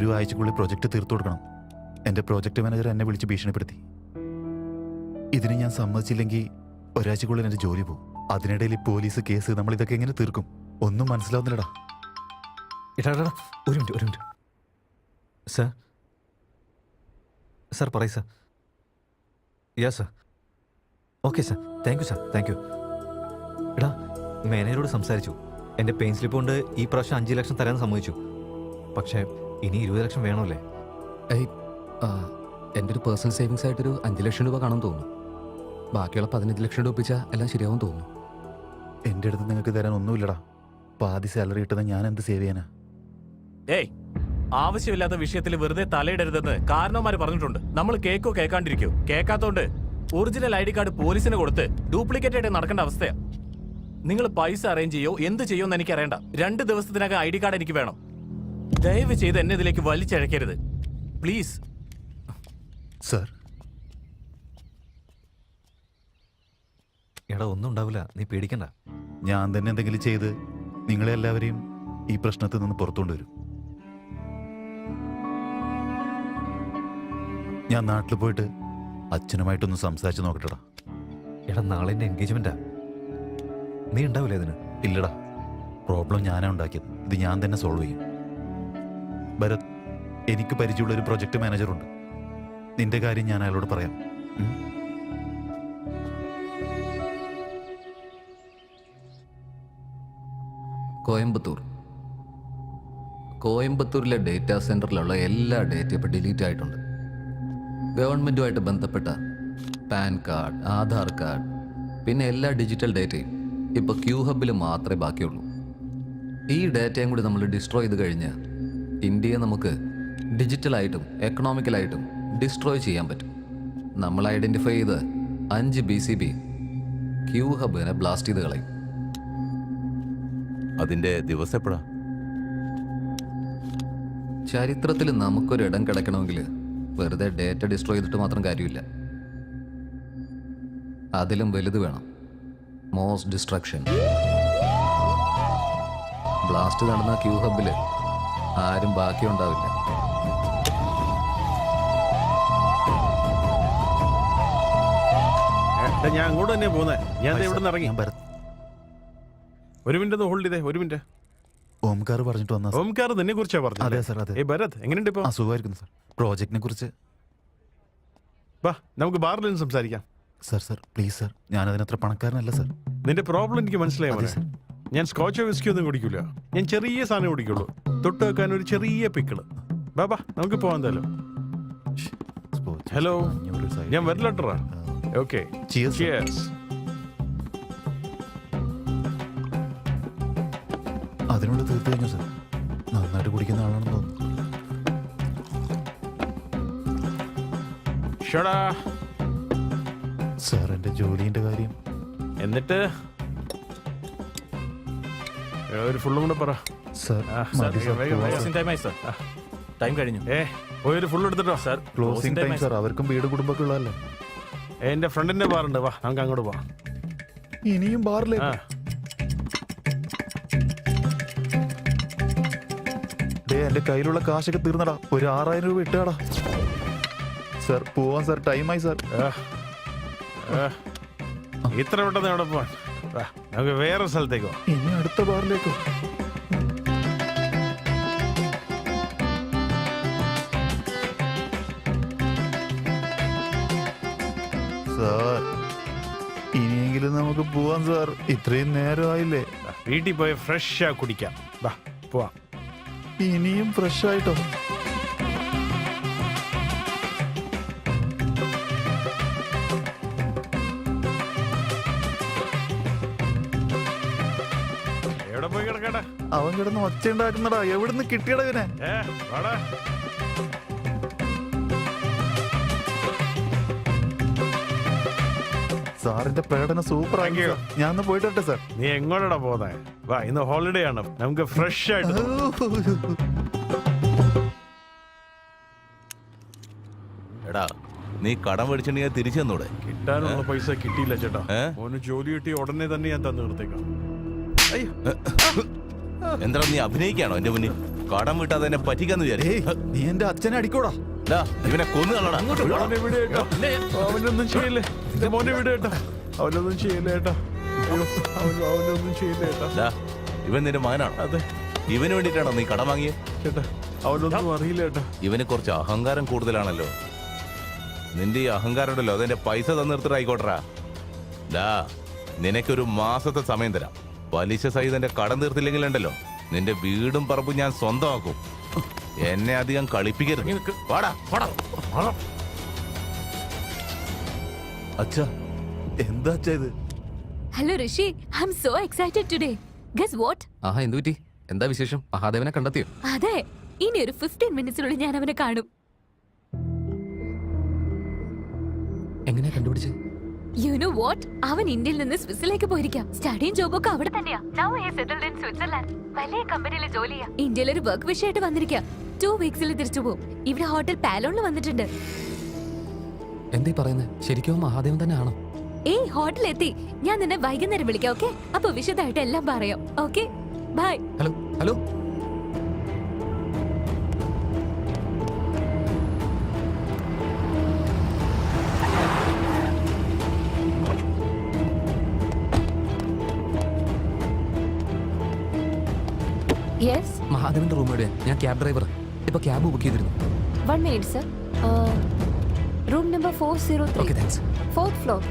ഒരു ആഴ്ചക്കുള്ളിൽ പ്രൊജക്റ്റ് തീർത്തു കൊടുക്കണം. എൻ്റെ പ്രോജക്റ്റ് മാനേജർ എന്നെ വിളിച്ച് ഭീഷണിപ്പെടുത്തി. ഇതിന് ഞാൻ സമ്മതിച്ചില്ലെങ്കിൽ ഒരാഴ്ചക്കുള്ളിൽ എൻ്റെ ജോലി പോകും. അതിനിടയിൽ പോലീസ് കേസ്, നമ്മൾ ഇതൊക്കെ എങ്ങനെ തീർക്കും? ഒന്നും മനസ്സിലാവുന്നില്ലടാ. ഒരു മിനിറ്റ് സർ. സാർ പറയൂ sir. Yes sir. Okay sir. Thank you sir. Thank you. എടാ, മാനേജറോട് സംസാരിച്ചു. എൻ്റെ പെയിൻ സ്ലിപ്പ് കൊണ്ട് ഈ പ്രാവശ്യം 5 ലക്ഷം തരാൻ സമ്മതിച്ചു. പക്ഷേ ഇനി 20 ലക്ഷം വേണമല്ലേ? എൻ്റെ ഒരു പേഴ്സണൽ സേവിങ്സ് ആയിട്ടൊരു 5 ലക്ഷം രൂപ കാണുമെന്ന് തോന്നുന്നു. ബാക്കിയുള്ള 15 ലക്ഷം രൂപ ഒപ്പിച്ചാൽ എല്ലാം ശരിയാവും തോന്നുന്നു. എൻ്റെ അടുത്ത് നിങ്ങൾക്ക് തരാൻ ഒന്നുമില്ലടാ. പാതി സാലറി കിട്ടുന്ന ഞാൻ എന്ത് സേവ് ചെയ്യാനാ? ഏയ്, ആവശ്യമില്ലാത്ത വിഷയത്തിൽ വെറുതെ തലയിടരുതെന്ന് കാരണവന്മാര് പറഞ്ഞിട്ടുണ്ട്. നമ്മൾ കേക്കോ കേൾക്കാണ്ടിരിക്കോ? കേൾക്കാത്തോണ്ട് ഒറിജിനൽ ID കാർഡ് പോലീസിന് കൊടുത്ത് ഡ്യൂപ്ലിക്കേറ്റ് ആയിട്ട് നടക്കേണ്ട അവസ്ഥയാ. നിങ്ങൾ പൈസ അറേഞ്ച് ചെയ്യോ എന്ത് ചെയ്യുമെന്ന് എനിക്ക് അറിയണ്ട. 2 ദിവസത്തിനകം ID കാർഡ് എനിക്ക് വേണം. ദയവ് ചെയ്ത് എന്നെ ഇതിലേക്ക് വലിച്ചഴക്കരുത് പ്ലീസ്. സർ, എടാ, ഒന്നും ഉണ്ടാവില്ല, നീ പേടിക്കണ്ട. ഞാൻ തന്നെ എന്തെങ്കിലും ചെയ്ത് നിങ്ങളെ എല്ലാവരെയും ഈ പ്രശ്നത്തിൽ നിന്ന് പുറത്തുകൊണ്ടുവരും. ഞാൻ നാട്ടിൽ പോയിട്ട് അച്ഛനുമായിട്ടൊന്ന് സംസാരിച്ച് നോക്കട്ടെടാ. എടാ, നാളെ എൻ്റെ എൻഗേജ്മെൻറ്റാ. നീ ഉണ്ടാവില്ലേ ഇതിന്? ഇല്ലടാ, പ്രോബ്ലം ഞാനാ ഉണ്ടാക്കിയത്. ഇത് ഞാൻ തന്നെ സോൾവ് ചെയ്യും. ഭരത്, എനിക്ക് പരിചയമുള്ള ഒരു പ്രൊജക്ട് മാനേജറുണ്ട്. നിന്റെ കാര്യം ഞാൻ അയാളോട് പറയാം. കോയമ്പത്തൂരിലെ ഡേറ്റാ സെന്ററിലുള്ള എല്ലാ ഡേറ്റയും ഇപ്പോൾ ഡിലീറ്റ് ആയിട്ടുണ്ട്. ഗവൺമെൻറ്റുമായിട്ട് ബന്ധപ്പെട്ട പാൻ കാർഡ്, ആധാർ കാർഡ്, പിന്നെ എല്ലാ ഡിജിറ്റൽ ഡേറ്റയും ഇപ്പോൾ ക്യൂ ഹബിൽ മാത്രമേ ബാക്കിയുള്ളൂ. ഈ ഡേറ്റയും കൂടി നമ്മൾ ഡിസ്ട്രോയ് ചെയ്ത് കഴിഞ്ഞാൽ ഇന്ത്യയെ നമുക്ക് ഡിജിറ്റലായിട്ടും എക്കണോമിക്കലായിട്ടും ഡിസ്ട്രോയ് ചെയ്യാൻ പറ്റും. നമ്മൾ ഐഡൻറ്റിഫൈ ചെയ്ത് 5 BCB ക്യൂ ഹബിനെ ബ്ലാസ്റ്റ് ചെയ്ത് കളയും. അതിന്റെ ദിവസം എപ്പോഴാ? ചരിത്രത്തിൽ നമുക്കൊരിടം കിടക്കണമെങ്കിൽ വെറുതെ ഡേറ്റ ഡിസ്ട്രോയ് ചെയ്തിട്ട് മാത്രം കാര്യമില്ല. അതിലും വലുത് വേണം, മോസ്റ്റ് ഡിസ്ട്രക്ഷൻ. ബ്ലാസ്റ്റ് നടന്ന ക്യൂ ഹബിൽ ആരും ബാക്കിയുണ്ടാവില്ല. ഞാൻ അങ്ങോട്ട് തന്നെയാ പോകുന്നത്. ഞാൻ ഇവിടെ നിന്ന് ഇറങ്ങി. ഞാൻ ഭരത്. ഒരു മിനിറ്റ് ഒന്ന് ഹോൾഡ് ചെയ്തേ. ഒരു മിനിറ്റ്. ഓംകാർ പറഞ്ഞിട്ട് വന്ന ഓംകാർ നിന്നെ കുറിച്ചാ പറഞ്ഞത്? അതെ സാർ, അതെ. ഭരത്, എങ്ങനെയുണ്ട് ഇപ്പൊ? അസുഖമായിരിക്കുന്നു സാർ. പ്രോജക്റ്റിനെ കുറിച്ച് വാ, നമുക്ക് ബാറിൽ നിന്ന് സംസാരിക്കാം. സാർ പ്ലീസ് സാർ, ഞാനതിനത്ര പണക്കാരനല്ല സാർ. നിന്റെ പ്രോബ്ലം എനിക്ക് മനസ്സിലായി മോനെ. ഞാൻ സ്കോച്ചോ വിസ്കി ഒന്നും കുടിക്കില്ല. ഞാൻ ചെറിയ സാധനം കുടിക്കുള്ളൂ. തൊട്ട് വെക്കാൻ ഒരു ചെറിയ പിക്കിള്. ബാബാ, നമുക്ക് പോവാൻ എന്തായാലും. ഹലോ, ഞാൻ വരില്ലട്ടാ. ഓക്കെ, അതിനോട് തീർത്തു കഴിഞ്ഞു സാർ. നന്നായിട്ട് കുടിക്കുന്ന ആളാണെന്ന് തോന്നുന്നു. സാർ, എന്റെ ജോലിന്റെ കാര്യം. എന്നിട്ട് ഒരു ഫുള്ളും കൂടെ പറ സാർ. ടൈം കഴിഞ്ഞു. പോയൊരു ഫുൾ എടുത്തിട്ടോ സാർ. Closing time sir. അവർക്കും വീട് കുടുംബമൊക്കെ ഉള്ളതല്ലേ. എന്റെ ഫ്രണ്ടിന്റെ ബാറുണ്ട്, വാ നമുക്ക് അങ്ങോട്ട് പോവാം. ഇനിയും ബാറിലേക്ക്? എന്റെ കയ്യിലുള്ള കാശൊക്കെ തീർന്നടാ. ഒരു 6000 രൂപ ഇട്ടാടാ. സാർ പോവാൻ സാർ, ടൈമായി സാർ. ഇത്ര പെട്ടെന്ന് എവിടെ പോവാൻ? നമുക്ക് വേറെ സ്ഥലത്തേക്കോ? ഇനി അടുത്ത ബാറിലേക്കോ? സാർ, ഇനിയെങ്കിലും നമുക്ക് പോവാൻ സാർ. ഇത്രയും നേരമായില്ലേ? വീട്ടിൽ പോയി ഫ്രഷാ കുടിക്കാം. വാ പോവാം. ഇനിയും ഫ്രഷ് ആയിട്ടോ? എവിടെ പോയി കിടക്കട്ടെ? അവൻ കിടന്ന് ഒച്ച ഉണ്ടാക്കുന്നടാ. എവിടുന്ന് കിട്ടിയടാ ഇവനെ? വാടാ. സാറിന്റെ പ്രകടനം സൂപ്പർ ആക്കി. ഞാൻ ഒന്ന് പോയിട്ട് വരട്ടെ സാർ. നീ എങ്ങോട്ടാ പോകുന്നേ? വാ, ഇന്ന് ഹോളിഡേ ആണ്, നമുക്ക് ഫ്രഷ് ആയിട്ട്. എടാ, നീ കടം മേടിച്ചിട്ടുണ്ടെങ്കിൽ തിരിച്ചു തന്നൂടെ? കിട്ടാനുള്ള പൈസ കിട്ടിയില്ല ചേട്ടാ. ഓന് ജോലി കിട്ടി ഉടനെ തന്നെ ഞാൻ തന്നു നിർത്തേക്കാം. എന്താ നീ അഭിനയിക്കാണോ എന്റെ മുന്നിൽ? കടം വിട്ടാതെ എന്നെ പറ്റിക്കാന്ന് ഏയ് വിചാരിച്ചു നീ എന്റെ അച്ഛനെ അടിക്കോടാ. ഇവനെ കൊന്നു കളടാ അവനെ വിട് കേട്ടോ. അവനൊന്നും ചെയ്യില്ലേ എന്റെ മോനെ വിട് കേട്ടോ. അവനൊന്നും ചെയ്യില്ല കേട്ടോ. അയ്യോ, അവനൊന്നും ചെയ്യില്ല കേട്ടോ. ഇവൻ നിന്റെ മകനാണ്. അതെ ഇവന് വേണ്ടിട്ടാണോ നീ കടം വാങ്ങിയത്? ചേട്ടാ, അവനൊന്നും അറിയില്ല കേട്ടോ. ഇവന് കുറച്ച് അഹങ്കാരം കൂടുതലാണല്ലോ. നിന്റെ ഈ അഹങ്കാരം ഉണ്ടല്ലോ, അതെന്റെ പൈസ തന്നിർത്തിട്ടായിക്കോട്ടറാ. നിനക്കൊരു മാസത്തെ സമയം തരാം. പലിശ സഹിതന്റെ കടം തീർത്തില്ലെങ്കിലുണ്ടല്ലോ, നിന്റെ വീടും പറമ്പും ഞാൻ സ്വന്തമാക്കും. എന്നെ അധികം കളിപ്പിക്കരുത്. വാടാ അച്ഛാ, എന്താ അച്ഛാ ഇത്? Hello Rishi, I am so excited today. Guess what? ആഹാ, എന്തു പറ്റി? എന്താ വിശേഷം? മഹാദേവനെ കണ്ടെത്തിയോ? അതെ, ഇനി ഒരു 15 മിനിറ്റ്സിനുള്ളിൽ ഞാൻ അവനെ കാണും. എങ്ങനെയാ കണ്ടുപിടിച്ചേ? You know what? അവൻ ഇന്ത്യയിൽ നിന്ന് സ്വിറ്റ്സർലൻഡിലേക്ക് പോയിരിക്കാം. സ്റ്റഡിയും ജോബും ഒക്കെ അവിടെ തന്നെയാ. Now he is settled in Switzerland. വലിയ കമ്പനിയിൽ ജോലി ചെയ്യാം. ഇന്ത്യയിൽ ഒരു വർക്ക് വിഷയമായിട്ട് വന്നിരിക്കാം. 2 വീക്സിൽ തിരിച്ചു പോകും. ഇവിടെ ഹോട്ടൽ പാലോണിൽ വന്നിട്ടുണ്ട്. എന്തേ പറയുന്നത്? ശരിക്കും മഹാദേവൻ തന്നെ ആണോ? ഏയ്, ഹോട്ടലിൽ എത്തി. ഞാൻ നിന്നെ വൈകുന്നേരം വിളിക്കാം. ഓക്കെ? അപ്പൊ വിശദമായിട്ട് എല്ലാം പറയാം. Okay, bye. Hello hello. Yes, മഹാദേവന്റെ റൂം എവിടെയാ? ഞാൻ ക്യാബ് ഡ്രൈവർ. ഇപ്പൊ ക്യാബ് ബുക്ക് ചെയ്തിരുന്നു. 1 minute sir. Room number 403, okay, thanks. 4th floor.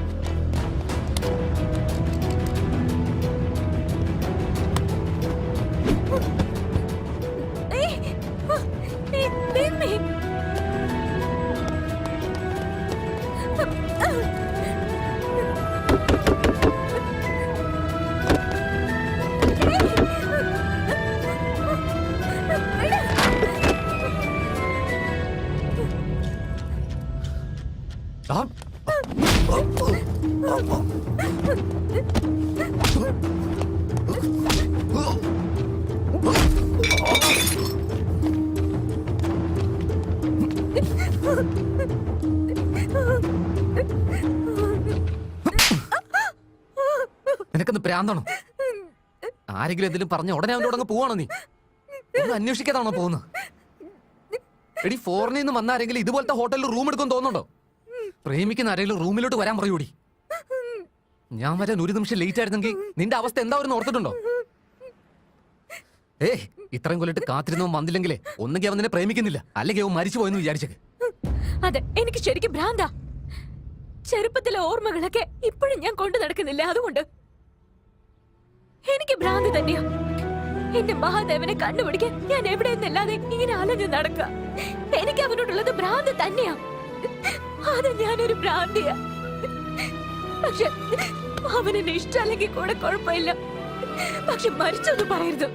ആ, നിനക്കൊന്ന് പ്രാന്താണോ? ആരെങ്കിലും എന്തെങ്കിലും പറഞ്ഞ ഉടനെ അവൻ്റെ അങ്ങ് പോവാണോ നീ? ഒന്നും അന്വേഷിക്കാതാണോ പോകുന്നത്? എടി, ഫോറിനിൽ നിന്ന് വന്ന ആരെങ്കിലും ഇതുപോലത്തെ ഹോട്ടലിൽ റൂം എടുക്കും തോന്നുന്നുണ്ടോ? പ്രേമിക്കുന്ന ആരെങ്കിലും റൂമിലോട്ട് വരാൻ പറയൂടി. ഞാൻ വരാൻ ഒരു നിമിഷം ലേറ്റ് ആയിരുന്നെങ്കിൽ നിന്റെ അവസ്ഥ എന്താവരെന്ന് ഓർത്തിട്ടുണ്ടോ? ഇത്രയും കൊല്ലിട്ട് കാത്തിരുന്നവൻ വന്നില്ലെങ്കിലേ ഒന്നുകിൽ അവൻ നിന്നെ പ്രേമിക്കുന്നില്ല, അല്ലെങ്കിൽ അവൻ മരിച്ചു പോയെന്ന് വിചാരിച്ചേക്ക്. അതെ, എനിക്ക് ശരിക്കും ഭ്രാന്താ. ചെറുപ്പത്തിലെ ഓർമ്മകളൊക്കെ ഇപ്പോഴും ഞാൻ കൊണ്ടു നടക്കുന്നില്ല. അതുകൊണ്ട് എനിക്ക് ഭ്രാന്ത് തന്നെയാ. എന്റെ മഹാദേവനെ കണ്ടുപിടിക്കാൻ ഞാൻ എവിടെ നിന്നല്ലാതെ ഇങ്ങനെ അലഞ്ഞു നടക്കുക. എനിക്ക് അവനോടുള്ളത് ഭ്രാന്ത് തന്നെയാ. അത് ഞാനൊരു ഭ്രാന്തിയാ. പക്ഷെ അവനെന്നെ ഇഷ്ടമല്ലെങ്കിൽ കൂടെ കുഴപ്പമില്ല. പക്ഷെ മരിച്ചൊന്നും പറയരുത്.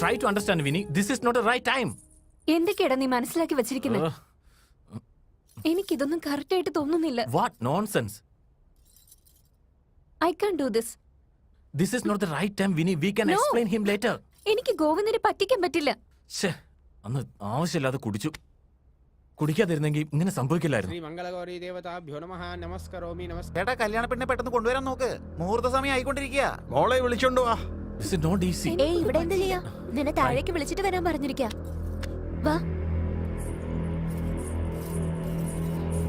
Try to understand, Vinny. This is not the right time. എന്തൊക്കെയാടാ നീ മനസ്സിലാക്കി വെച്ചിരിക്കുന്നത്? എനിക്കിതൊന്നും കറക്റ്റ് ആയിട്ട് തോന്നുന്നില്ല. What nonsense. I can't do this. This is not the right time, Vinny. We can No. explain him later. എനിക്ക് ഗോവിന്ദനെ പറ്റിക്കാൻ പറ്റില്ല. ശ്ശേ, അന്ന് ആവശ്യമില്ലാതെ കുടിച്ചു. കുടിക്കാതിരുന്നെങ്കിൽ ഇങ്ങനെ സംഭവിക്കില്ലായിരുന്നു. ശ്രീ മംഗളഗൗരി ദേവതാഭ്യോ നമഃ. നമസ്കരോമി നമസ്കാരം. ചേട്ടാ, കല്യാണ പെണ്ണെ പെട്ടെന്ന് കൊണ്ടുവരാൻ നോക്ക്. മുഹൂർത്ത സമയം ആയിക്കൊണ്ടിരിക്കുക. മോളെ വിളിച്ചോണ്ട് വാ. This is not easy. ഏയ്, ഇവിടെ എന്താ ചെയ്യാ? നിന്നെ താഴേക്ക് വിളിച്ചിട്ട് വരാൻ പറഞ്ഞിരിക്കാ. വാ.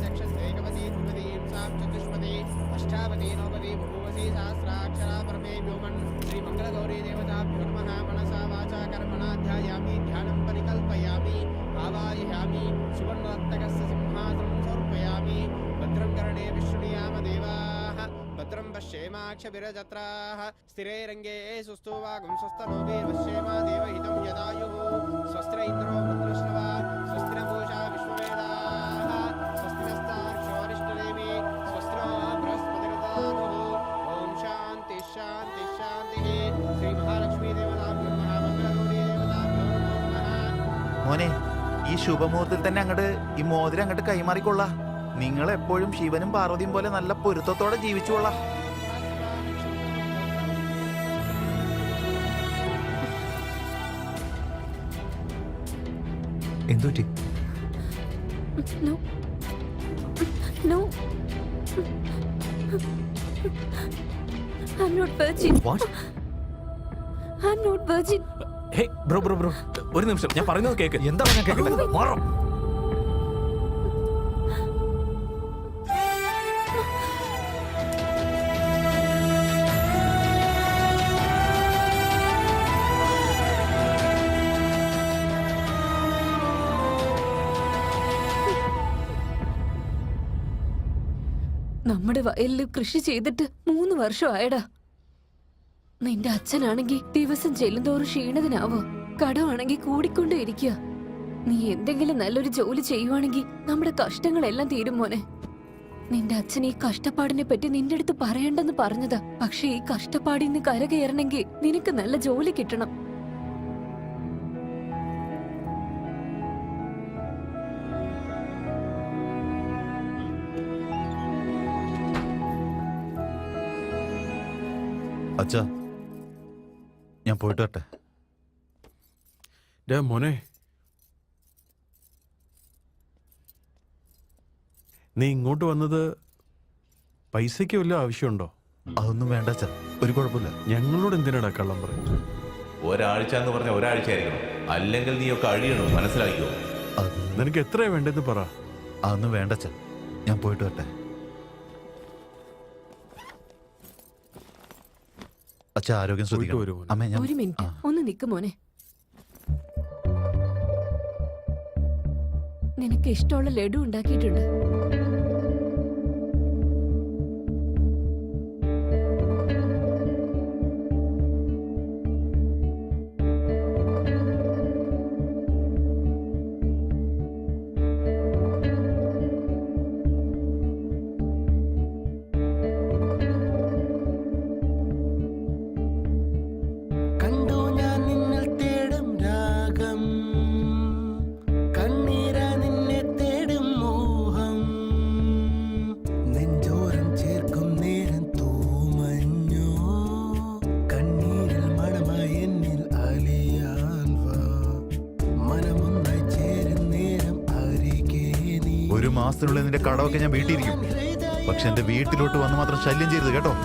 ചക്ഷസ്തേകവതി ധ്രുവതീം സാം ചതുഷ്പതി അഷ്ടാവതി നവപതി ബഹുവതി സഹസ്രാക്ഷരാ പരമേ വ്യോമൻ. ശ്രീ മംഗളഗൗരി ദേവതാഭ്യോ നമഃ. മനസാ വാചാ കർമ്മണാ ധ്യായാമി ധ്യാനം പരികൽപ്പയാമി ആവാഹയാമി സുവർണരത്നകസ്യ സിംഹാസനം സമർപ്പയാമി. ഭദ്രം കർണേ വിഷ്ണുയാമ ദേവാഃ ഭദ്രം പശ്യേമാക്ഷഭിരജത്രാഃ സ്ഥിരൈരംഗേ സുസ്തുവാഗും സ്വസ്തനോഭിർവശ്യേമ ദേവഹിതം യദായുഃ. സ്വസ്ത്ര ഇന്ദ്രോ വൃത്രശ്രവ സ്വസ്തിന പൂഷാ വിശ്വവേദാഃ സ്വസ്തി നസ്താർക്ഷ്യോരിഷ്ടദേവി സ്വസ്ത്രോ ബൃഹസ്പതിർദാഃ മോനെ ഈ ശുഭമുഹൂർത്തത്തിൽ തന്നെ അങ്ങോട്ട് ഈ മോതിരം അങ്ങോട്ട് കൈമാറിക്കൊള്ള. നിങ്ങൾ എപ്പോഴും ശിവനും പാർവതിയും പോലെ നല്ല പൊരുത്തത്തോടെ ജീവിച്ചുകൊള്ള. എന്തുപറ്റി? No. No. I'm not virgin. What? I'm not virgin. Hey bro bro bro ഒരു നിമിഷം, ഞാൻ പറയുന്നത് കേക്ക്. എന്താ ഞാൻ കേൾക്കട്ടെ? മാറോ. നമ്മുടെ വയലില് കൃഷി ചെയ്തിട്ട് 3 വർഷമായടാ. നിന്റെ അച്ഛനാണെങ്കി ദിവസം ചെല്ലുന്തോറും ക്ഷീണിതനാവോ. കടമാണെങ്കി കൂടിക്കൊണ്ടേ ഇരിക്കുക. നീ എന്തെങ്കിലും നല്ലൊരു ജോലി ചെയ്യുവാണെങ്കിൽ നമ്മുടെ കഷ്ടങ്ങളെല്ലാം തീരും മോനെ. നിന്റെ അച്ഛൻ ഈ കഷ്ടപ്പാടിനെ പറ്റി നിന്റെ അടുത്ത് പറയണ്ടെന്ന് പറഞ്ഞതാ. പക്ഷെ ഈ കഷ്ടപ്പാടിൽ നിന്ന് കരകയറണമെങ്കിൽ നിനക്ക് നല്ല ജോലി കിട്ടണം. അച്ഛാ ഞാൻ പോയിട്ട് വരട്ടെ. ഡേ മോനെ, നീ ഇങ്ങോട്ട് വന്നത് പൈസയ്ക്ക് വല്ല ആവശ്യമുണ്ടോ? അതൊന്നും വേണ്ട അച്ഛാ, ഒരു കുഴപ്പമില്ല. ഞങ്ങളോട് എന്തിനാടാ കള്ളം പറയുന്നത്? ഒരാഴ്ച എന്ന് പറഞ്ഞ ഒരാഴ്ച ആയിരിക്കണം, അല്ലെങ്കിൽ നീയൊക്കെ അഴിയണം, മനസ്സിലാക്കിയോ? അത് നിനക്ക് എത്രയാ വേണ്ടതെന്ന് പറ. അതൊന്നും വേണ്ട അച്ഛാ, ഞാൻ പോയിട്ട് വരട്ടെ. അച്ഛാ ആരോഗ്യം പോയിട്ട് വരൂ ശ്രദ്ധിക്കണം. മോനെ. അമ്മേ ഞാൻ ഒരു മിനിറ്റ് ഒന്ന് നിക്ക് മോനെ. നിനക്ക് ഇഷ്ടമുള്ള ലഡു ഉണ്ടാക്കിയിട്ടുണ്ട്. കണ്ടു ഞാൻ നിന്നിൽ തേടും രാഗം, കണ്ണീര നിന്നെ തേടും മോഹം, നെഞ്ചോരം ചേർക്കും നേരം തൂമഞ്ഞോ, കണ്ണീരിൽ മണമായി എന്നിൽ അലിയാൻ വാ, മനമൊന്നായി ചേരും നേരം അരികെ നീ. ഒരു മാസത്തിനുള്ളിൽ നിന്റെ കടമൊക്കെ ഞാൻ വീട്ടിയിരിക്കും. പക്ഷെ എന്റെ വീട്ടിലോട്ട് വന്ന് മാത്രം ശല്യം ചെയ്യരുത് കേട്ടോ.